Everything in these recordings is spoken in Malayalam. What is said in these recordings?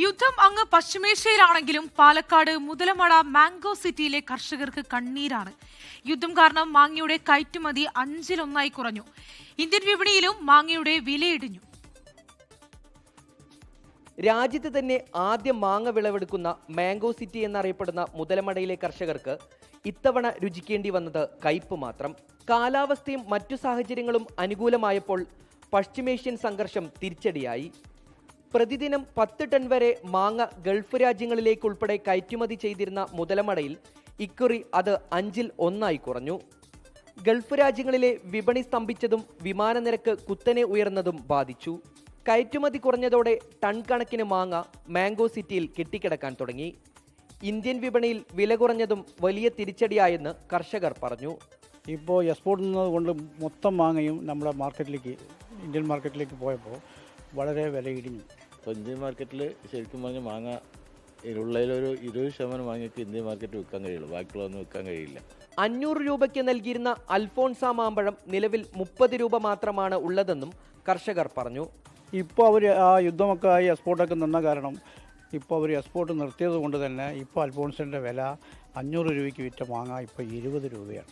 യുദ്ധം അങ്ങ് പശ്ചിമേഷ്യയിലാണെങ്കിലും പാലക്കാട് മുതലമട മാംഗോ സിറ്റിയിലെ കർഷകർക്ക് കണ്ണീരാണ്. യുദ്ധം കാരണം മാങ്ങയുടെ കയറ്റുമതി 1/5 കുറഞ്ഞു. ഇന്ത്യൻ വിപണിയിലും മാങ്ങയുടെ വിലയിടിഞ്ഞു. രാജ്യത്ത് തന്നെ ആദ്യം മാങ്ങ വിളവെടുക്കുന്ന മാംഗോ സിറ്റി എന്നറിയപ്പെടുന്ന മുതലമടയിലെ കർഷകർക്ക് ഇത്തവണ രുചിക്കേണ്ടി വന്നത് കയ്പ് മാത്രം. കാലാവസ്ഥയും മറ്റു സാഹചര്യങ്ങളും അനുകൂലമായപ്പോൾ പശ്ചിമേഷ്യൻ സംഘർഷം തിരിച്ചടിയായി. പ്രതിദിനം 10 ടൺ വരെ മാങ്ങ ഗൾഫ് രാജ്യങ്ങളിലേക്കുൾപ്പെടെ കയറ്റുമതി ചെയ്തിരുന്ന മുതലമടയിൽ ഇക്കുറി അത് 1/5 കുറഞ്ഞു. ഗൾഫ് രാജ്യങ്ങളിലെ വിപണി സ്തംഭിച്ചതും വിമാന നിരക്ക് കുത്തനെ ഉയർന്നതും ബാധിച്ചു. കയറ്റുമതി കുറഞ്ഞതോടെ ടൺ കണക്കിന് മാങ്ങ മാംഗോ സിറ്റിയിൽ കെട്ടിക്കിടക്കാൻ തുടങ്ങി. ഇന്ത്യൻ വിപണിയിൽ വില കുറഞ്ഞതും വലിയ തിരിച്ചടിയായെന്ന് കർഷകർ പറഞ്ഞു. ഇപ്പോൾ എക്സ്പോർട്ട് കൊണ്ട് മൊത്തം മാങ്ങയും നമ്മുടെ ഇന്ത്യൻ മാർക്കറ്റിലേക്ക് പോയപ്പോൾ വളരെ വില ഇടിഞ്ഞു. ഇപ്പോൾ ഇന്ത്യൻ മാർക്കറ്റിൽ ശരിക്കും പറഞ്ഞാൽ മാങ്ങ ഉള്ളതിലൊരു 20% മാങ്ങയ്ക്ക് ഇന്ത്യൻ മാർക്കറ്റ് വിൽക്കാൻ കഴിയുള്ളൂ, ബാക്കിയുള്ളതൊന്നും വിൽക്കാൻ കഴിയില്ല. 500 രൂപയ്ക്ക് നൽകിയിരുന്ന അൽഫോൺസ മാമ്പഴം നിലവിൽ 30 രൂപ മാത്രമാണ് ഉള്ളതെന്നും കർഷകർ പറഞ്ഞു. ഇപ്പോൾ അവർ ആ യുദ്ധമൊക്കെ ആയി എക്സ്പോർട്ടൊക്കെ നിന്ന കാരണം ഇപ്പോൾ അവർ എക്സ്പോർട്ട് നിർത്തിയത് കൊണ്ട് തന്നെ ഇപ്പോൾ അൽഫോൺസിൻ്റെ വില 500 രൂപയ്ക്ക് വിറ്റ മാങ്ങ ഇപ്പോൾ 20 രൂപയാണ്.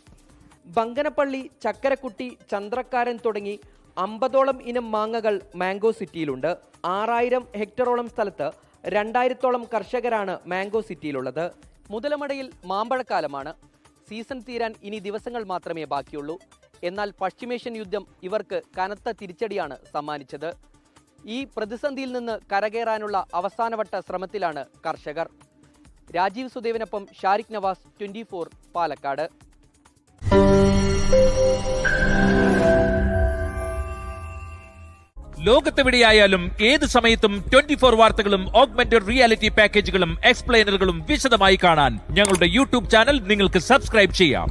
ബങ്കനപ്പള്ളി, ചക്കരക്കുട്ടി, ചന്ദ്രക്കാരൻ തുടങ്ങി 50ഓളം ഇനം മാങ്ങകൾ മാംഗോ സിറ്റിയിലുണ്ട്. 6000 ഹെക്ടറോളം സ്ഥലത്ത് 2000ഓളം കർഷകരാണ് മാംഗോ സിറ്റിയിലുള്ളത്. മുതലമടയിൽ മാമ്പഴക്കാലമാണ്. സീസൺ തീരാൻ ഇനി ദിവസങ്ങൾ മാത്രമേ ബാക്കിയുള്ളൂ. എന്നാൽ പശ്ചിമേഷ്യൻ യുദ്ധം ഇവർക്ക് കനത്ത തിരിച്ചടിയാണ് സമ്മാനിച്ചത്. ഈ പ്രതിസന്ധിയിൽ നിന്ന് കരകയറാനുള്ള അവസാനവട്ട ശ്രമത്തിലാണ് കർഷകർ. രാജീവ് സുദേവിനൊപ്പം ഷാരിഖ് നവാസ്, 24 പാലക്കാട്. ലോകത്തെവിടെയായാലും ഏത് സമയത്തും 24 വാർത്തകളും ഓഗ്മെന്റഡ് റിയാലിറ്റി പാക്കേജുകളും എക്സ്പ്ലെയിനറുകളും വിശദമായി കാണാൻ ഞങ്ങളുടെ യൂട്യൂബ് ചാനൽ നിങ്ങൾക്ക് സബ്സ്ക്രൈബ് ചെയ്യാം.